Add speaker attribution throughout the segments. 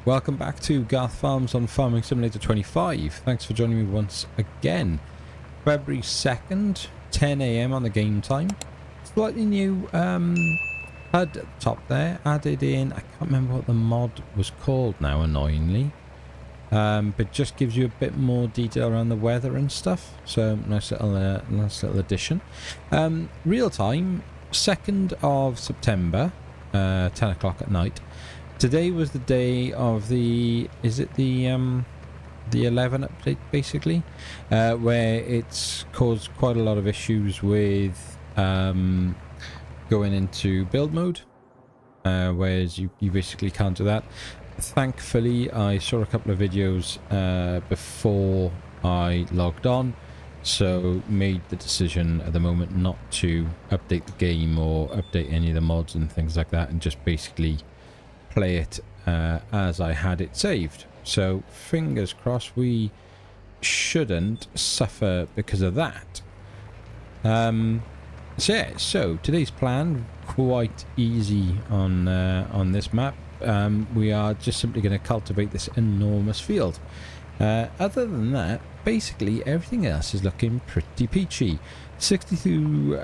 Speaker 1: Welcome back to Garth Farms on Farming Simulator 25. Thanks for joining me once again. February 2nd, 10 AM on the game time. Slightly new HUD at the top there, added in, I can't remember what the mod was called now, annoyingly. But just gives you a bit more detail around the weather and stuff. So nice little addition. Real time, 2nd of September, 10 o'clock at night. Today was the day of the 11 update, basically, where it's caused quite a lot of issues with going into build mode, whereas you basically can't do that. Thankfully, I saw a couple of videos before I logged on, so made the decision at the moment not to update the game or update any of the mods and things like that, and just basically play it as I had it saved. So fingers crossed we shouldn't suffer because of that. So today's plan, quite easy on this map. We are just simply going to cultivate this enormous field. Other than that, basically everything else is looking pretty peachy. 62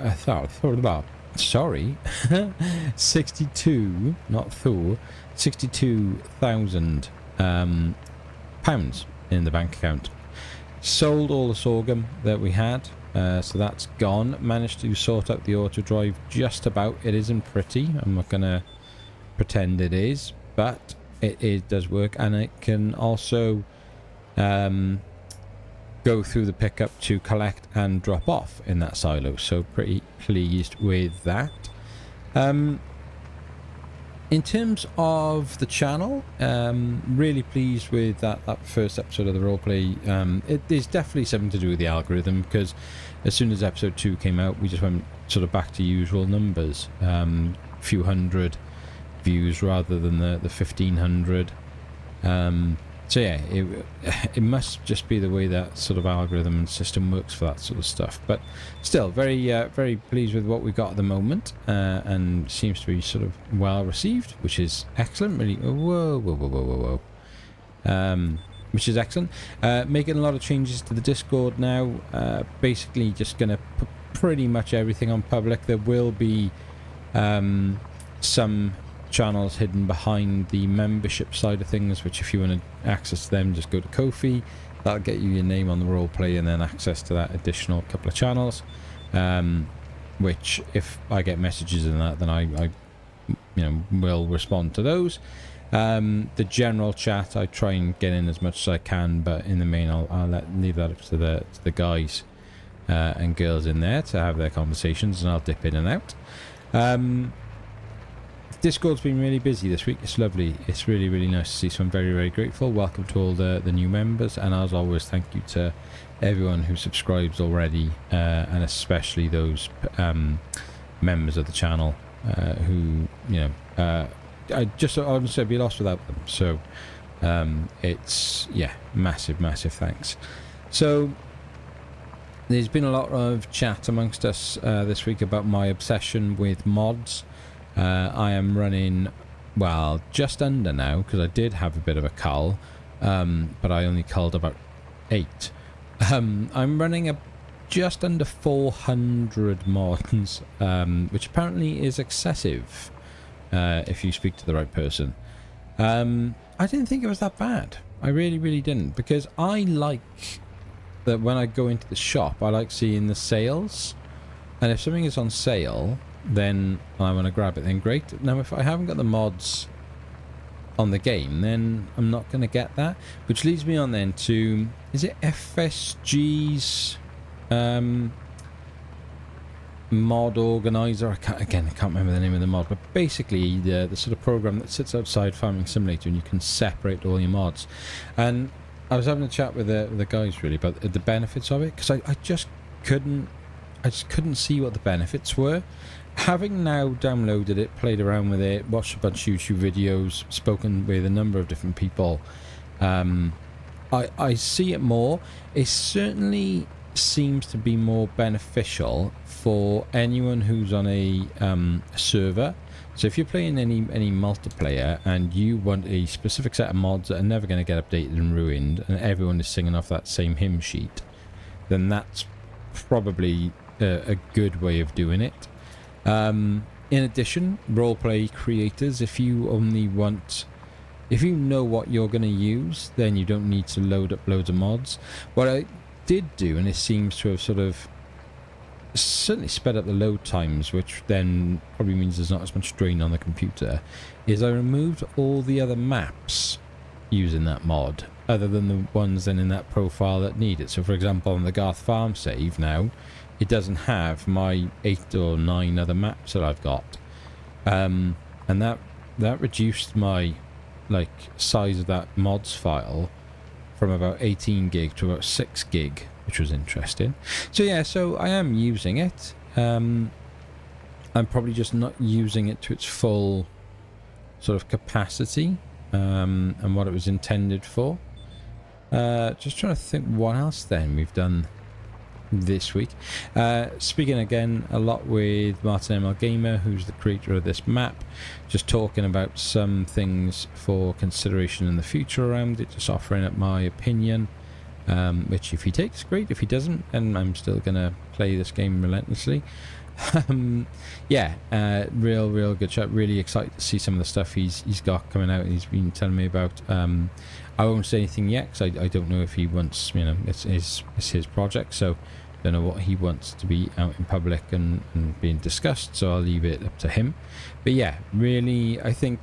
Speaker 1: 62, not Thor, 62,000 pounds in the bank account. Sold all the sorghum that we had, so that's gone. Managed to sort out the auto drive just about. It isn't pretty, I'm not gonna pretend it is, but it does work, and it can also go through the pickup to collect and drop off in that silo, so pretty pleased with that. In terms of the channel, really pleased with that first episode of the roleplay. It is definitely something to do with the algorithm, because as soon as episode 2 came out, we just went sort of back to usual numbers, few hundred views rather than the 1500. So yeah, it must just be the way that sort of algorithm and system works for that sort of stuff. But still, very pleased with what we got at the moment, and seems to be sort of well received, which is excellent. Really, whoa. Which is excellent. Making a lot of changes to the Discord now. Basically, just gonna put pretty much everything on public. There will be some channels hidden behind the membership side of things, which if you want to access them, just go to Ko-fi. That'll get you your name on the roleplay and then access to that additional couple of channels, which if I get messages in that, then I will respond to those. The general chat, I try and get in as much as I can, but in the main I'll leave that up to the guys and girls in there to have their conversations, and I'll dip in and out. Discord's been really busy this week. It's lovely. It's really nice to see, so I'm very grateful. Welcome to all the new members, and as always, thank you to everyone who subscribes already, and especially those members of the channel who, honestly, I'd be lost without them. So it's, yeah, massive thanks. So there's been a lot of chat amongst us this week about my obsession with mods. I am running, well, just under now, because I did have a bit of a cull, but I only culled about 8. I'm running just under 400 mods, which apparently is excessive, if you speak to the right person. I didn't think it was that bad. I really didn't, because I like that when I go into the shop, I like seeing the sales, and if something is on sale, then I want to grab it, then great. Now if I haven't got the mods on the game, then I'm not going to get that, which leads me on then to, is it FSG's mod organizer? I can't remember the name of the mod, but basically the sort of program that sits outside Farming Simulator and you can separate all your mods. And I was having a chat with the guys really about the benefits of it, because I just couldn't see what the benefits were. Having now downloaded it, played around with it, watched a bunch of YouTube videos, spoken with a number of different people, I see it more. It's certainly seems to be more beneficial for anyone who's on a server. So if you're playing any multiplayer and you want a specific set of mods that are never going to get updated and ruined, and everyone is singing off that same hymn sheet, then that's probably a good way of doing it. In addition, roleplay creators, if you know what you're going to use, then you don't need to load up loads of mods. What I did do, and it seems to have sort of certainly sped up the load times, which then probably means there's not as much strain on the computer, is I removed all the other maps using that mod, other than the ones then in that profile that need it. So for example, on the Garth farm save now, it doesn't have my 8 or 9 other maps that I've got, and that reduced my size of that mods file from about 18 gig to about 6 gig, which was interesting. So yeah, so I am using it. I'm probably just not using it to its full sort of capacity, and what it was intended for. Just trying to think what else then we've done this week. Speaking again a lot with Martin ML Gamer, who's the creator of this map, just talking about some things for consideration in the future around it, just offering up my opinion, which if he takes, great. If he doesn't, then I'm still gonna play this game relentlessly. Yeah, real good chat. Really excited to see some of the stuff he's got coming out and he's been telling me about. I won't say anything yet because I don't know if he wants, it's his project, so don't know what he wants to be out in public and being discussed, so I'll leave it up to him. But yeah, really, I think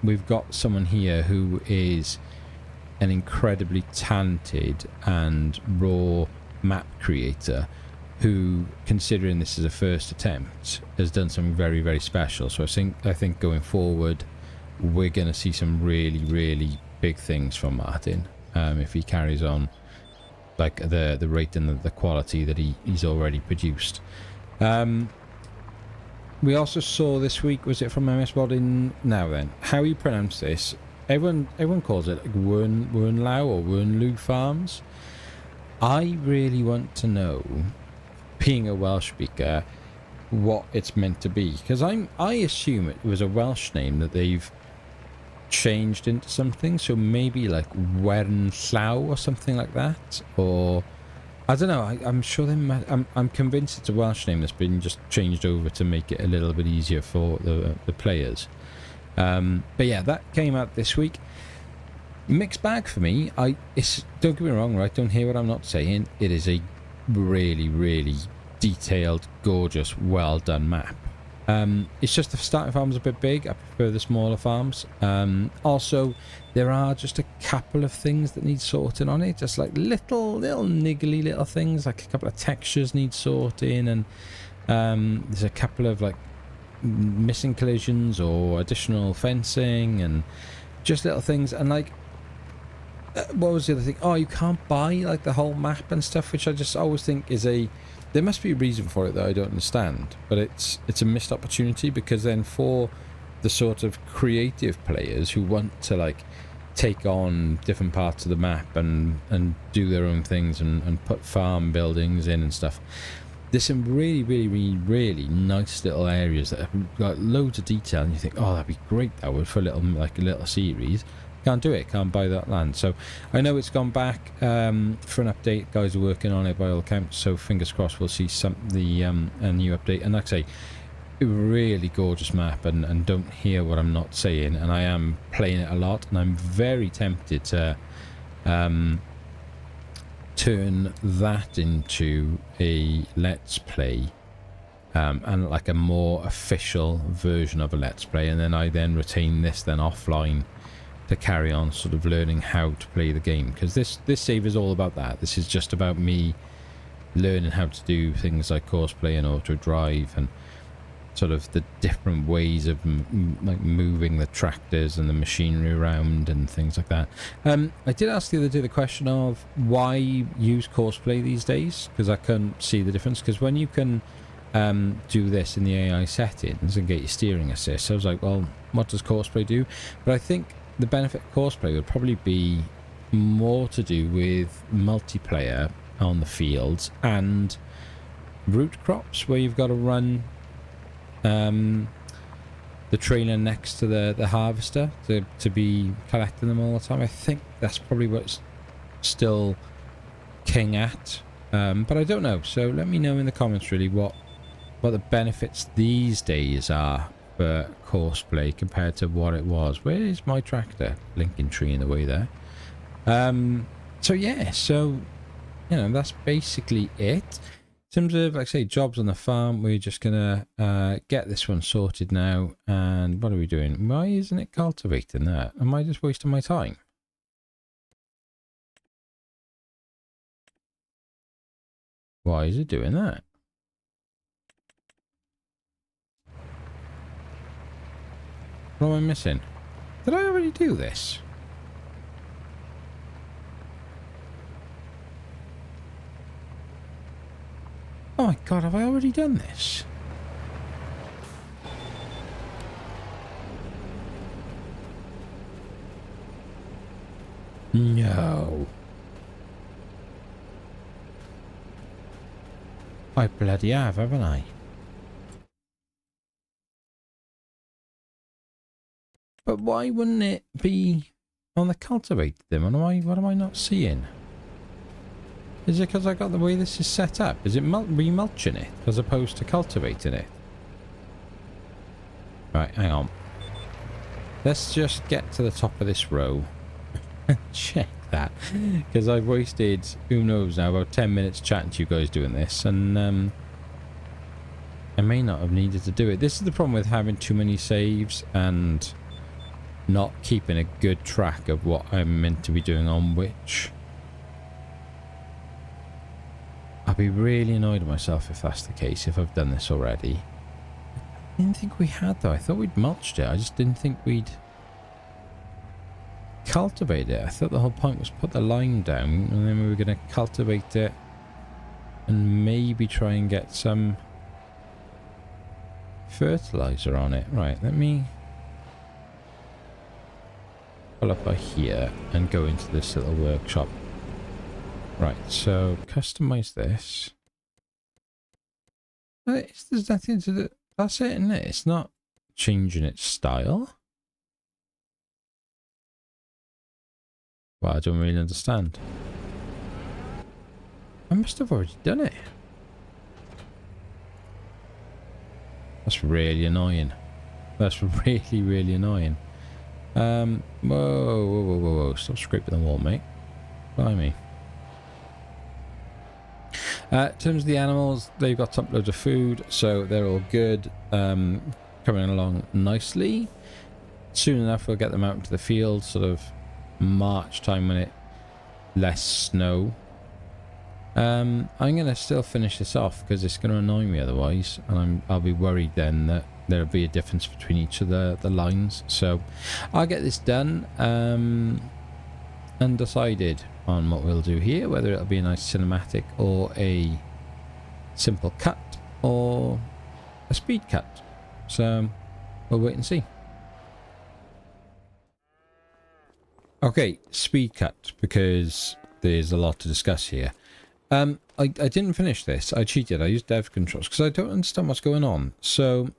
Speaker 1: we've got someone here who is an incredibly talented and raw map creator who, considering this is a first attempt, has done something very, very special. So I think going forward, we're going to see some really, really big things from Martin, if he carries on like the rate and the quality that he's already produced. We also saw this week, was it from MS Modding now then, how you pronounce this? Everyone calls it like Wernlau or Wernlu Farms. I really want to know, being a Welsh speaker, what it's meant to be, because I assume it was a Welsh name that they've changed into something, so maybe like Wernllaw or something like that, or I don't know. I'm sure I'm convinced it's a Welsh name that's been just changed over to make it a little bit easier for the players. But yeah, that came out this week. Mixed bag for me. Don't get me wrong, right? Don't hear what I'm not saying. It is a really, really detailed, gorgeous, well done map. It's just the starting farm's a bit big. I prefer the smaller farms. Also, there are just a couple of things that need sorting on it, just like little niggly little things, like a couple of textures need sorting, and there's a couple of like missing collisions or additional fencing and just little things. And like, what was the other thing? Oh, you can't buy like the whole map and stuff, which I just always think is there must be a reason for it that I don't understand, but it's a missed opportunity, because then for the sort of creative players who want to like take on different parts of the map and do their own things and put farm buildings in and stuff, there's some really, really, really, really nice little areas that have got loads of detail, and you think, oh, that'd be great, that would, for a little series. Can't do it, can't buy that land. So I know it's gone back for an update. Guys are working on it by all accounts, so fingers crossed we'll see a new update. And like I say, a really gorgeous map, and don't hear what I'm not saying, and I am playing it a lot, and I'm very tempted to turn that into a let's play, and like a more official version of a let's play, and then I retain this offline to carry on sort of learning how to play the game, because this save is all about that. This is just about me learning how to do things like courseplay and auto drive and sort of the different ways of like moving the tractors and the machinery around and things like that. I did ask the other day the question of why use courseplay these days, because I couldn't see the difference, because when you can do this in the AI settings and get your steering assist, I was like, well, what does courseplay do? But I think the benefit of courseplay would probably be more to do with multiplayer on the fields, and root crops where you've got to run the trailer next to the harvester to be collecting them all the time. I think that's probably what's still king at, but I don't know. So let me know in the comments really what the benefits these days are for Courseplay compared to what it was. Where is my tractor? Lincoln tree in the way there. So yeah, so you know, that's basically it. In terms of, like I say, jobs on the farm, we're just gonna get this one sorted now. And what are we doing? Why isn't it cultivating that? Am I just wasting my time? Why is it doing that? What am I missing? Did I already do this? Oh my god, have I already done this? No. I bloody have, haven't I? But why wouldn't it be on the cultivate then? What am I not seeing? Is it because I got the way this is set up? Is it remulching it as opposed to cultivating it? Right, hang on. Let's just get to the top of this row and check that. Because I've wasted, who knows now, about 10 minutes chatting to you guys doing this. And I may not have needed to do it. This is the problem with having too many saves and not keeping a good track of what I'm meant to be doing on which. I'll be really annoyed at myself if that's the case, if I've done this already. I didn't think we had though. I thought we'd mulched it. I just didn't think we'd cultivate it. I thought the whole point was put the lime down and then we were going to cultivate it and maybe try and get some fertilizer on it. Right, let me pull up by here and go into this little workshop. Right, so customize this. There's nothing to do. That's it, isn't it? It's not changing its style. Well, I don't really understand. I must have already done it. That's really annoying. That's really, really annoying. Whoa, whoa, whoa, whoa, whoa. Stop scraping the wall, mate. Blimey. In terms of the animals, they've got some loads of food, so they're all good. Coming along nicely. Soon enough, we'll get them out into the field, sort of March time when it less snow. I'm going to still finish this off because it's going to annoy me otherwise, and I'll be worried then that there'll be a difference between each of the lines. So I'll get this done and decided on what we'll do here, whether it'll be a nice cinematic or a simple cut or a speed cut. So we'll wait and see. Okay, speed cut, because there's a lot to discuss here. I didn't finish this. I cheated. I used dev controls because I don't understand what's going on. So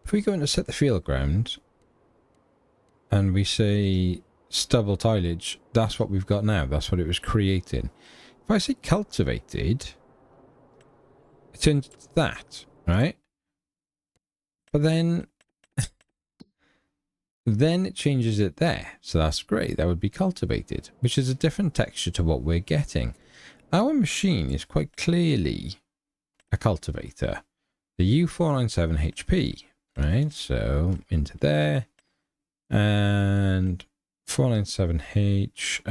Speaker 1: if we go into set the field ground and we say stubble tillage, that's what we've got now. That's what it was creating. If I say cultivated, it turns to that, right? But then it changes it there. So that's great. That would be cultivated, which is a different texture to what we're getting. Our machine is quite clearly a cultivator. The U497 HP, right? So into there and 497H,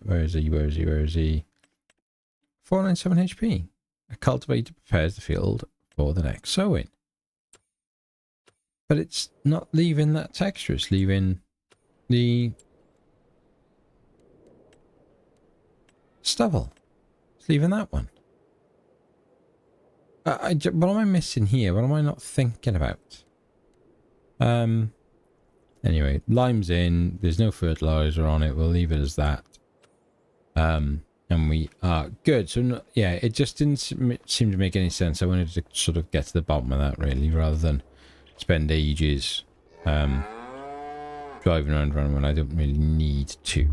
Speaker 1: where is he? 497 HP. A cultivator prepares the field for the next sowing. But it's not leaving that texture, it's leaving the stubble. It's leaving that one. What am I missing here? What am I not thinking about? Anyway, lime's in. There's no fertilizer on it. We'll leave it as that. And And we are good. So, yeah, it just didn't seem to make any sense. I wanted to sort of get to the bottom of that, really, rather than spend ages driving around when I don't really need to.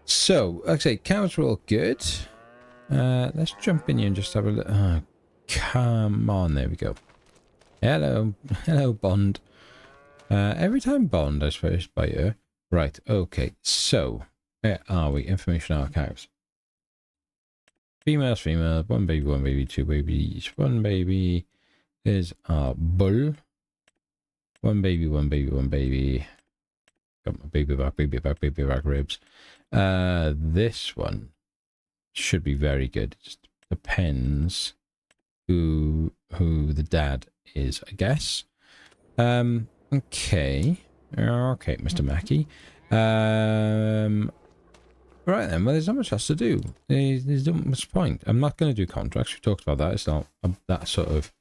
Speaker 1: So, like I say, cows are all good. Let's jump in here and just have a look. Oh, come on, there we go. Hello, hello, Bond. Every time Bond, I suppose, by her. Right, okay, so, where are we? Information archives. Females, females, one baby, two babies, one baby. There's our bull. One baby, one baby, one baby. Got my baby back ribs. This one should be very good. It just depends who the dad is, I guess. Okay, Mr. Mackey. Right then, well, there's not much else to do. There's not much point. I'm not going to do contracts. We talked about that. It's not that sort of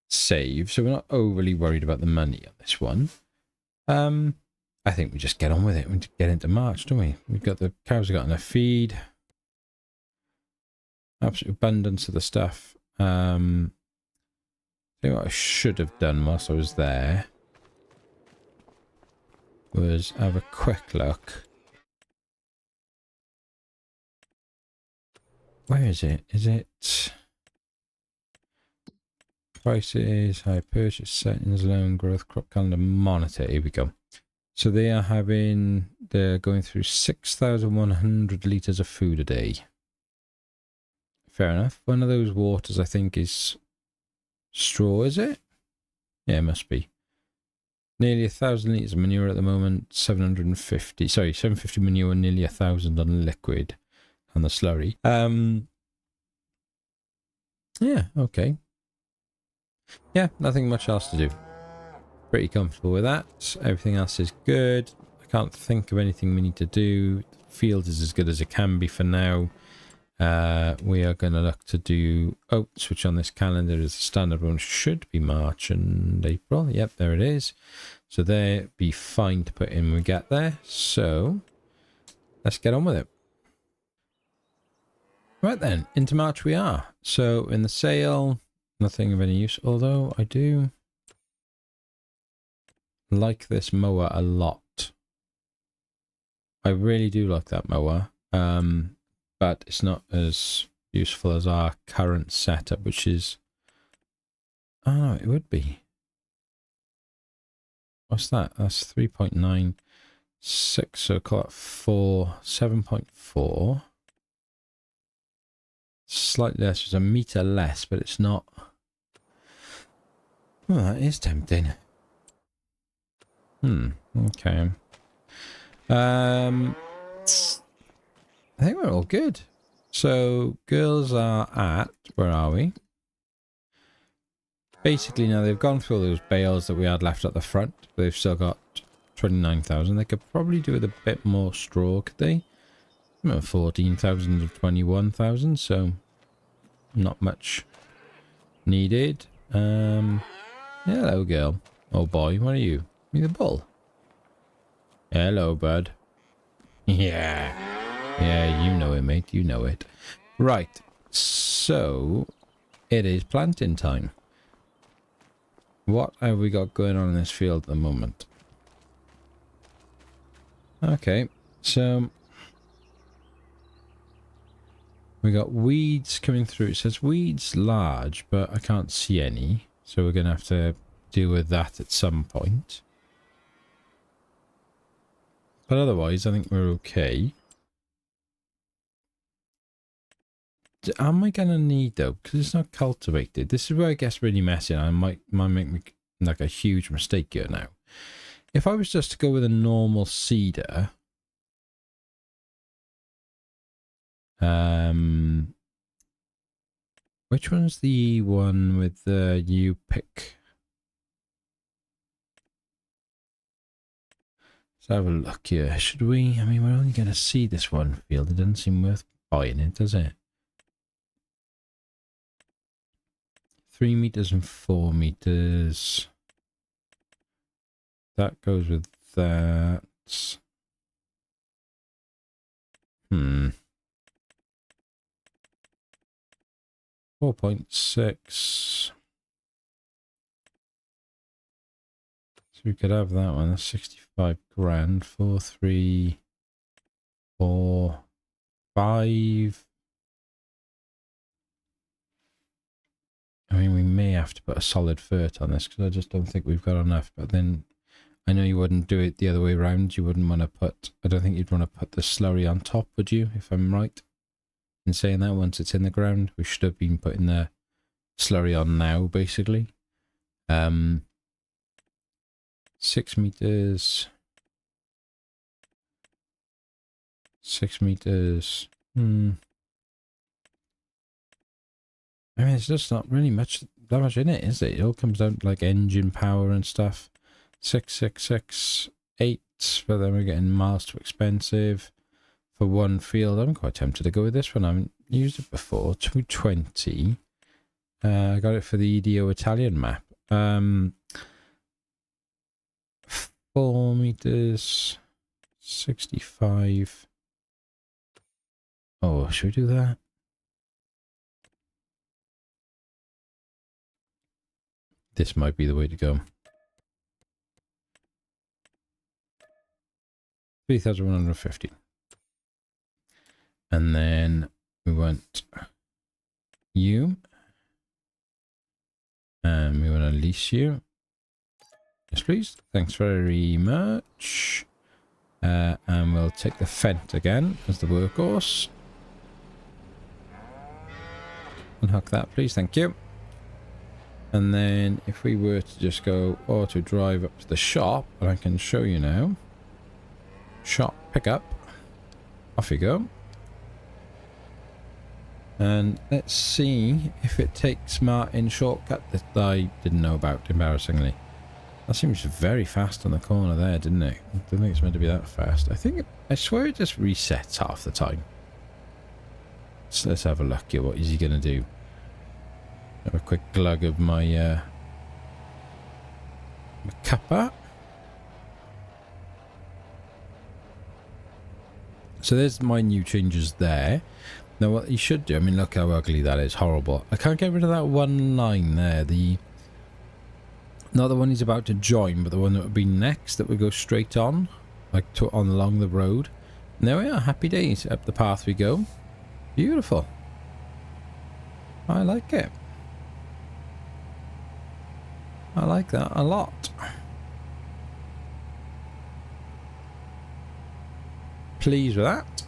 Speaker 1: save, so we're not overly worried about the money on this one. I think we just get on with it. We get into March, don't we? We've got the cows have got enough feed. Absolute abundance of the stuff. Tell you what I should have done whilst I was there was have a quick look. Where is it? Is it prices, high purchase settings, loan growth, crop calendar, monitor? Here we go. So they're going through 6,100 litres of food a day. Fair enough. One of those waters I think is straw, is it? Yeah, it must be. Nearly 1,000 litres of manure at the moment, 750 manure, nearly 1,000 on liquid and the slurry. Yeah, okay. Yeah, nothing much else to do. Pretty comfortable with that. Everything else is good. I can't think of anything we need to do. The field is as good as it can be for now. We are going to look to do... Oh, switch on this calendar. Is the standard one. Should be March and April. Yep, there it is. So they'll be fine to put in when we get there. So, let's get on with it. Right then, into March we are. So, in the sale, nothing of any use. Although, I do like this mower a lot. I really do like that mower. But it's not as useful as our current setup, which is... Oh, no, it would be. What's that? That's 3.96, so call it 7.4. Slightly less, it's a meter less, but it's not... Well, that is tempting. Okay. I think we're all good. So, girls are at... Where are we? Basically, now they've gone through all those bales that we had left at the front. But they've still got 29,000. They could probably do with a bit more straw, could they? 14,000 of 21,000, so not much needed. Hello, girl. Oh, boy, what are you? You the bull? Hello, bud. Yeah. Yeah, you know it, mate. You know it. Right. So, it is planting time. What have we got going on in this field at the moment? Okay. So, we got weeds coming through. It says weeds large, but I can't see any. So, we're going to have to deal with that at some point. But otherwise, I think we're okay. Am I going to need, though? Because it's not cultivated. This is where it gets really messy. And I might make me like a huge mistake here now. If I was just to go with a normal seeder... which one's the one with the you pick? Let's have a look here. Should we? I mean, we're only going to see this one field. It doesn't seem worth buying it, does it? 3 meters and 4 meters. That goes with that. 4.6. So we could have that one. That's 65 grand. 4, 3, 4, 5. I mean, we may have to put a solid fert on this because I just don't think we've got enough. But then I know you wouldn't do it the other way around. You wouldn't want to put, I don't think you'd want to put the slurry on top, would you? If I'm right in saying that, once it's in the ground, we should have been putting the slurry on now, basically. 6 meters. 6 meters. I mean, there's just not really that much in it, is it? It all comes down to like engine power and stuff. 6, 6, 6, 8, but then we're getting miles too expensive for one field. I'm quite tempted to go with this one. I haven't used it before. 220. I got it for the EDO Italian map. 4 meters. 65. Oh, should we do that? This might be the way to go. 3,150. And then we want you. And we want to lease you. Yes, please. Thanks very much. And we'll take the Fent again as the workhorse. Unhook that, please. Thank you. And then if we were to just go auto drive up to the shop, and I can show you now. Shop pickup. Off you go. And let's see if it takes Martin's shortcut that I didn't know about, embarrassingly. That seems very fast on the corner there, didn't it? I don't think it's meant to be that fast. I swear it just resets half the time. So let's have a look here. What is he going to do? Have a quick glug of my, my cuppa. So there's my new changes there. Now what you should do, I mean, look how ugly that is. Horrible. I can't get rid of that one line there. Not the one he's about to join, but the one that would be next, that would go straight on, like along the road. And there we are. Happy days. Up the path we go. Beautiful. I like it. I like that a lot. Pleased with that.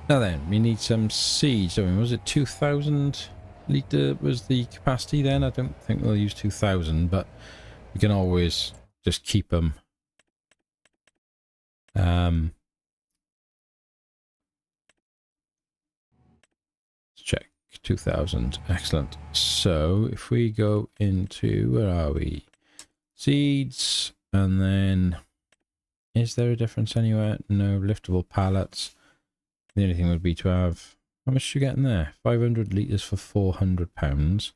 Speaker 1: Now then, we need some seeds. I mean, was it 2,000 litre was the capacity then? I don't think we'll use 2,000, but we can always just keep them. Let's check. 2,000. Excellent. So if we go into, where are we? Seeds, and then is there a difference anywhere? No. Liftable pallets. The only thing would be to have, how much you getting there? 500 litres for £400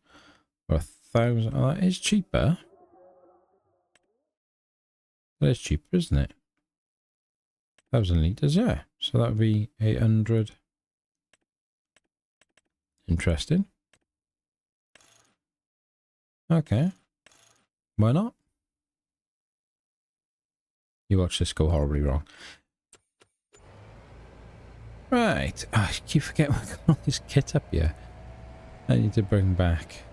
Speaker 1: or 1,000. Oh, that is cheaper. That is cheaper, isn't it? 1,000 litres, yeah. So that would be 800. Interesting. Okay. Why not? You watch this go horribly wrong. Right. Oh, I keep forgetting we've got all this kit up here. I need to bring back.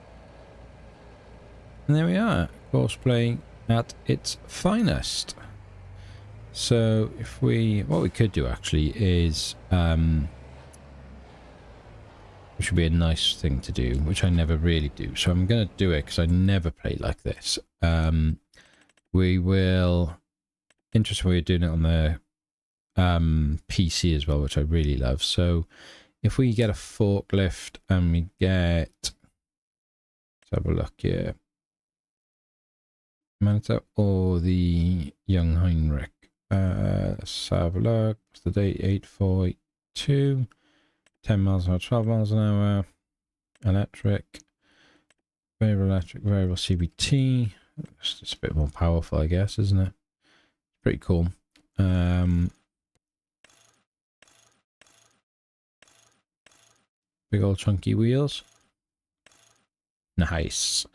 Speaker 1: And there we are. Courseplay at its finest. So if we, what we could do actually is, which would be a nice thing to do, which I never really do. So I'm going to do it because I never play like this. We will, interesting, we're doing it on the PC as well, which I really love. So if we get a forklift and we get, let's have a look here. Manita or the Young Heinrich. Let's have a look. What's the date? 8482. 10 miles an hour, 12 miles an hour. Electric. Variable electric, variable CVT. It's just a bit more powerful, I guess, isn't it? Pretty cool. Big old chunky wheels. Nice.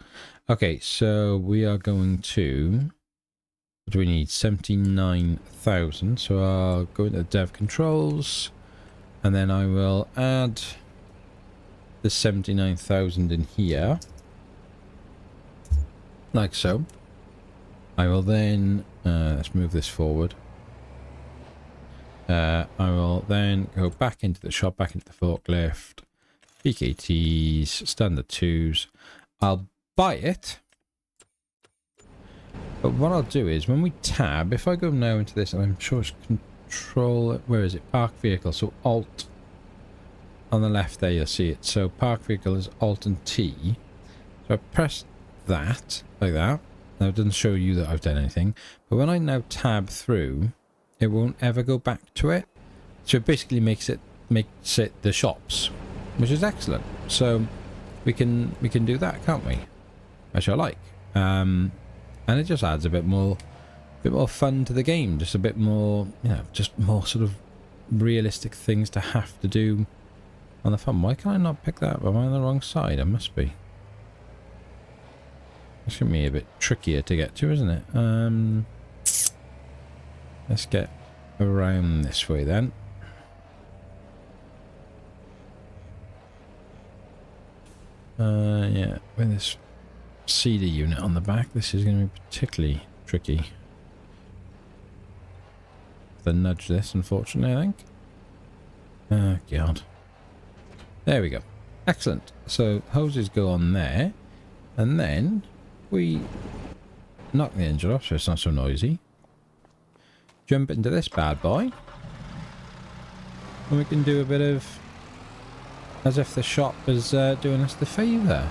Speaker 1: Okay, so we are going to... What do we need? 79,000. So I'll go into dev controls. And then I will add the 79,000 in here. Like so. I will then... let's move this forward. I will then go back into the shop, back into the forklift. PKTs, standard 2s. I'll buy it. But what I'll do is when we tab, if I go now into this, and I'm sure it's control, where is it? Park vehicle. So Alt on the left there, you'll see it. So park vehicle is Alt and T. So I press that like that. Now it doesn't show you that I've done anything. But when I now tab through, it won't ever go back to it. So it basically makes it the shops, which is excellent. So we can do that, can't we? Which I like. And it just adds a bit more fun to the game. Just a bit more, you know, just more sort of realistic things to have to do on the phone. Why can I not pick that up? Am I on the wrong side? I must be. It's going to be a bit trickier to get to, isn't it? Let's get around this way then. Yeah, with this CD unit on the back, this is going to be particularly tricky. To nudge this, unfortunately, I think. Oh, God. There we go. Excellent. So, hoses go on there. And then we knock the engine off so it's not so noisy. Jump into this bad boy. And we can do a bit of... as if the shop is doing us the favour.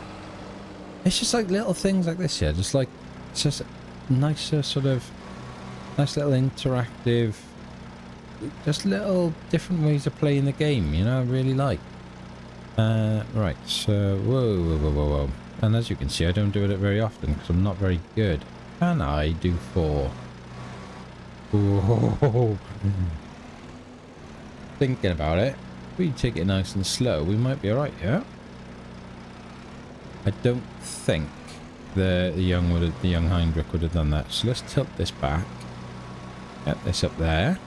Speaker 1: It's just like little things like this here. Just like... it's just nicer sort of... nice little interactive... just little different ways of playing the game, you know, I really like. Right, so... whoa. And as you can see, I don't do it very often because I'm not very good. Can I do 4? Whoa. Thinking about it, if we take it nice and slow, we might be alright, yeah? I don't think the young Heinrich would have done that. So let's tilt this back. Get this up there.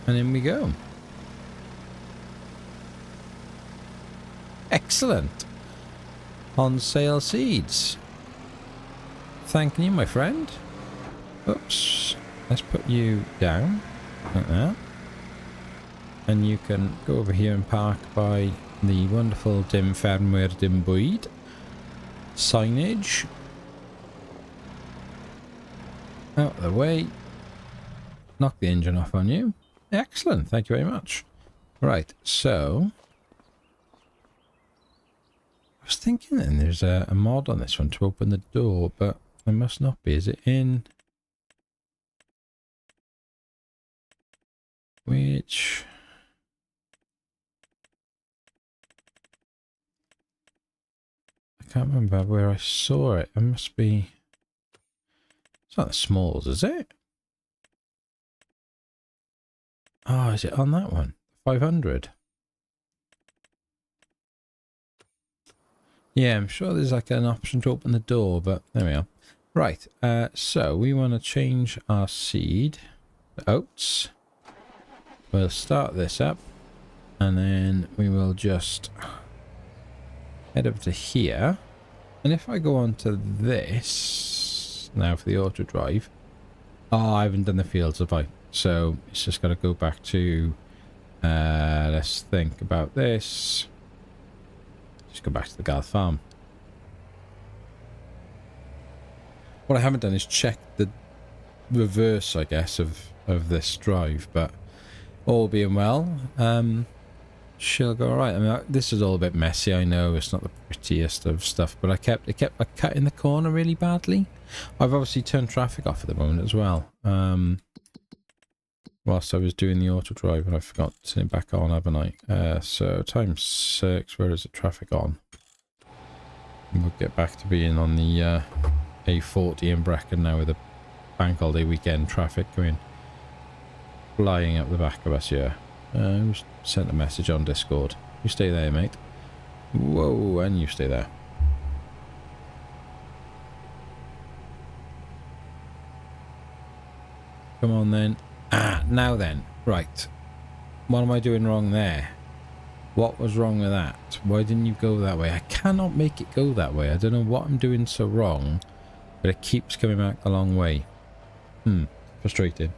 Speaker 1: And in we go. Excellent. On sale seeds. Thanking you, my friend. Oops. Let's put you down. Like that. And you can go over here and park by the wonderful Dim Fernware Dim Bwyd signage. Out of the way. Knock the engine off on you. Excellent. Thank you very much. Right. So... I was thinking then there's a mod on this one to open the door, but there must not be. Is it in? Which? I can't remember where I saw it. It must be... it's not the Smalls, is it? Oh, is it on that one? 500. Yeah, I'm sure there's like an option to open the door, but there we are. Right, so we want to change our seed to oats. We'll start this up, and then we will just head over to here. And if I go on to this, now for the auto drive, oh, I haven't done the fields, have I? So it's just got to go back to, let's think about this. Just go back to the Garth farm. What I haven't done is check the reverse, I guess, of this drive, but all being well, she'll go alright. I mean, this is all a bit messy, I know, it's not the prettiest of stuff, but it kept like cutting the corner really badly. I've obviously turned traffic off at the moment as well. Whilst I was doing the auto drive, and I forgot to turn it back on, haven't I? So times 6, where is the traffic on? And we'll get back to being on the A40 in Brecon now with the bank holiday weekend traffic going flying up the back of us here. Who's sent a message on Discord? You stay there, mate. Whoa, and you stay there. Come on then. Ah, now then. Right. What am I doing wrong there? What was wrong with that? Why didn't you go that way? I cannot make it go that way. I don't know what I'm doing so wrong, but it keeps coming back the long way. Frustrating.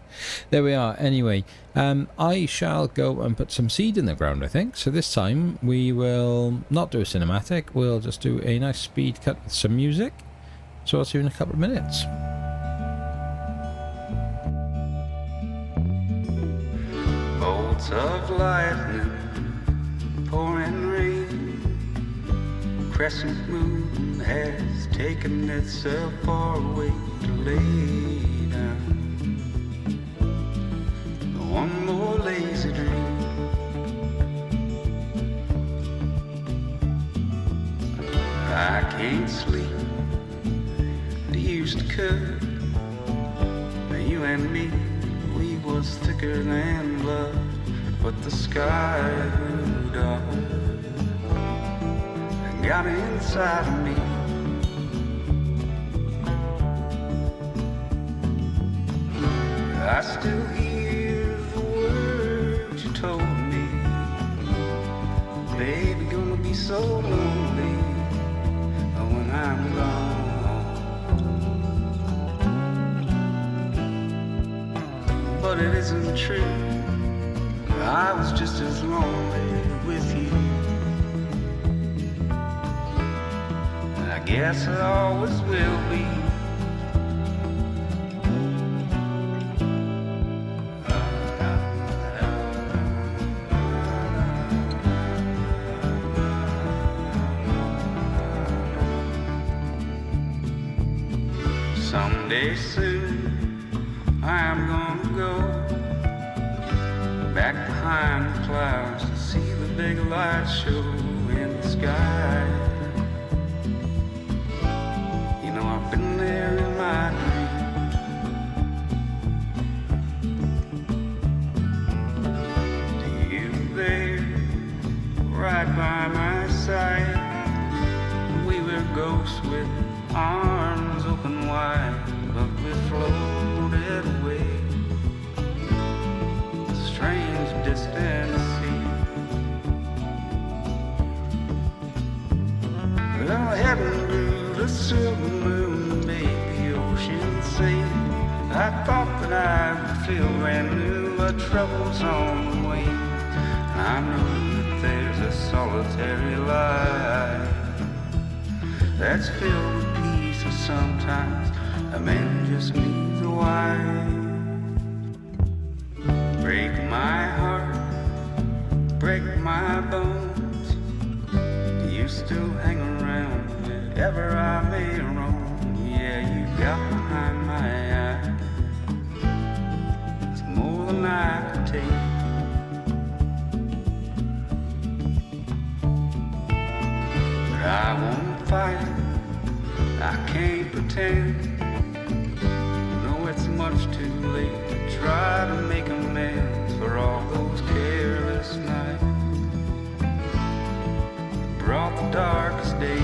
Speaker 1: There we are. Anyway, I shall go and put some seed in the ground, I think. So this time we will not do a cinematic. We'll just do a nice speed cut with some music. So I'll see you in a couple of minutes.
Speaker 2: Bolts of lightning, pouring rain, crescent moon has taken itself far away to lay down. One more lazy dream. I can't sleep. They used to cut. You and me, we was thicker than blood, but the sky grew dark and got inside of me. I still hear the words you told me, baby, gonna be so lonely when I'm gone. But it isn't true, I was just as lonely with you. And I guess I always will be. Someday soon I'm gonna go back behind the clouds to see the big light show in the sky. You know I've been there in my dreams. You there, right by my side. We were ghosts with arms open wide, but we floated away, a strange distant sea. Well, heading to the silver moon made the ocean say, I thought that I would feel brand new, but trouble's on the way. I know that there's a solitary life that's filled with peace, or sometimes a man just needs a wife. Break my heart, break my bones, you still hang around wherever I may roam. Yeah, you got behind my eye, it's more than I could take. But I won't fight, I can't pretend. No, it's much too late to try to make amends for all those careless nights that brought the darkest days.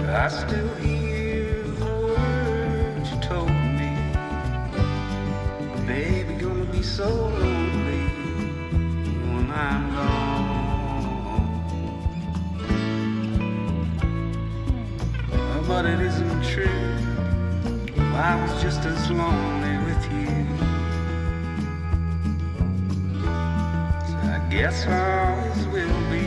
Speaker 2: I still hear the words you told me, baby, gonna be so lonely when I'm gone. But it isn't true, I was just as lonely with you. So I guess I always will be.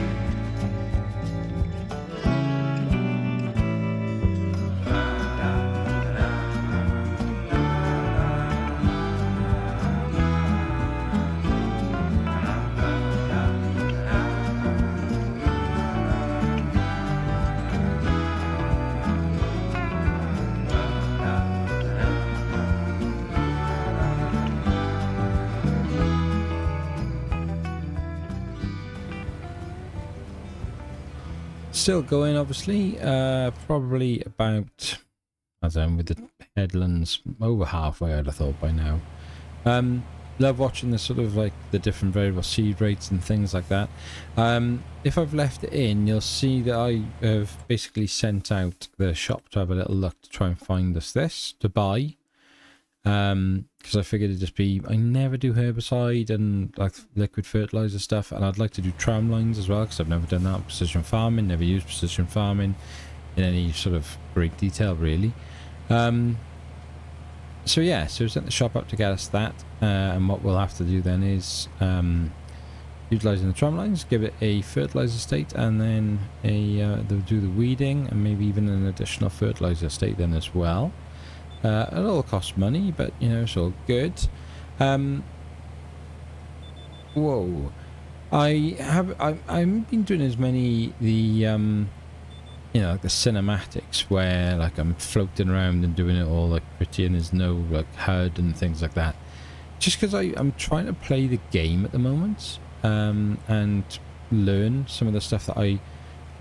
Speaker 1: Still going, obviously. Probably about as with the headlands over halfway, I'd have thought by now. Love watching the sort of like the different variable seed rates and things like that. If I've left it in, you'll see that I have basically sent out the shop to have a little look to try and find us this to buy. Because I figured it'd just be, I never do herbicide and like liquid fertilizer stuff, and I'd like to do tram lines as well, because I've never done that. Precision farming, never used precision farming in any sort of great detail really. So yeah, so we sent the shop up to get us that, and what we'll have to do then is utilising the tram lines, give it a fertiliser state, and then they'll do the weeding and maybe even an additional fertiliser state then as well. It'll all cost money, but you know, it's all good. Whoa, I've been doing as many you know, like the cinematics where like I'm floating around and doing it all like pretty and there's no like HUD and things like that, just because I'm trying to play the game at the moment, and learn some of the stuff that I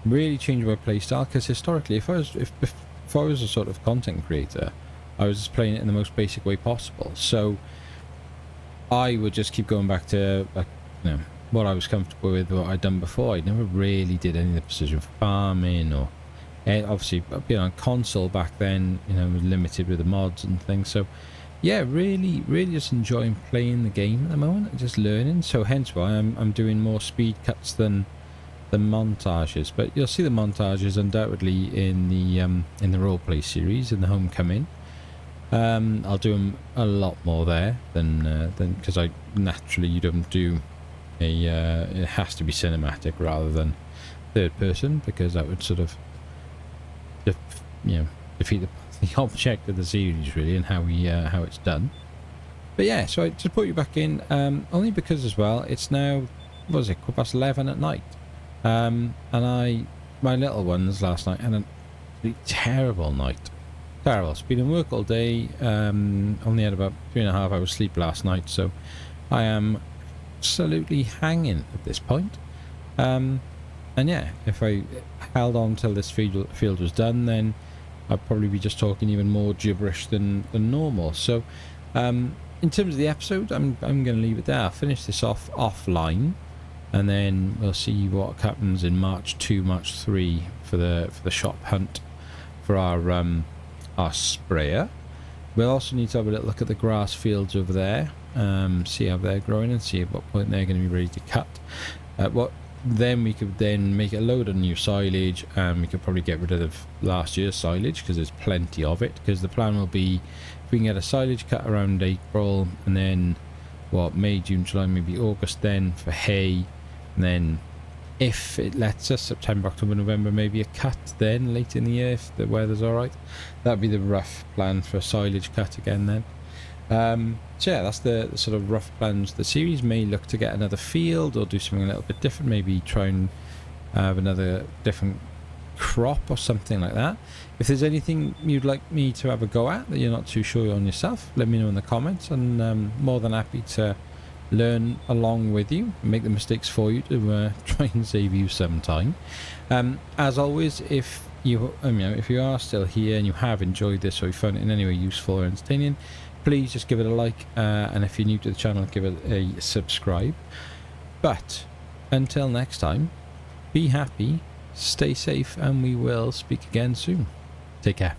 Speaker 1: really change my playstyle. Because historically, if I was a sort of content creator, I was just playing it in the most basic way possible, so I would just keep going back to like, you know, what I was comfortable with, what I'd done before. I never really did any of the precision farming, or obviously being on console back then, you know, was limited with the mods and things. So yeah, really just enjoying playing the game at the moment and just learning. So hence why I'm doing more speed cuts than the montages. But you'll see the montages undoubtedly in the roleplay series, in the Homecoming. I'll do them a lot more there than because I naturally, you don't do it has to be cinematic rather than third person, because that would sort of defeat the object of the series really, and how it's done. But yeah, so I just put you back in only because as well it's now, what was it, 11:15 at night, and my little ones last night had a terrible night. Terrible. It's been in work all day, only had about 3.5 hours sleep last night, so I am absolutely hanging at this point. And yeah, if I held on till this field was done, then I'd probably be just talking even more gibberish than normal. So in terms of the episode, I'm going to leave it there. I'll finish this off offline, and then we'll see what happens in March 2, March 3 for the shop hunt for our sprayer. We'll also need to have a little look at the grass fields over there, see how they're growing, and see at what point they're going to be ready to cut. Then we could then make a load of new silage, and we could probably get rid of last year's silage because there's plenty of it. Because the plan will be, if we can get a silage cut around April, and then May, June, July, maybe August then for hay, and then if it lets us, September, October, November, maybe a cut then late in the year if the weather's alright. That'd be the rough plan for a silage cut again then. So yeah, that's the sort of rough plans. The series may look to get another field or do something a little bit different, maybe try and have another different crop or something like that. If there's anything you'd like me to have a go at that you're not too sure on yourself, let me know in the comments, and more than happy to learn along with you, make the mistakes for you to try and save you some time. As always, if you are still here and you have enjoyed this, or you found it in any way useful or entertaining, please just give it a like, and if you're new to the channel, give it a subscribe. But until next time, be happy, stay safe, and we will speak again soon. Take care.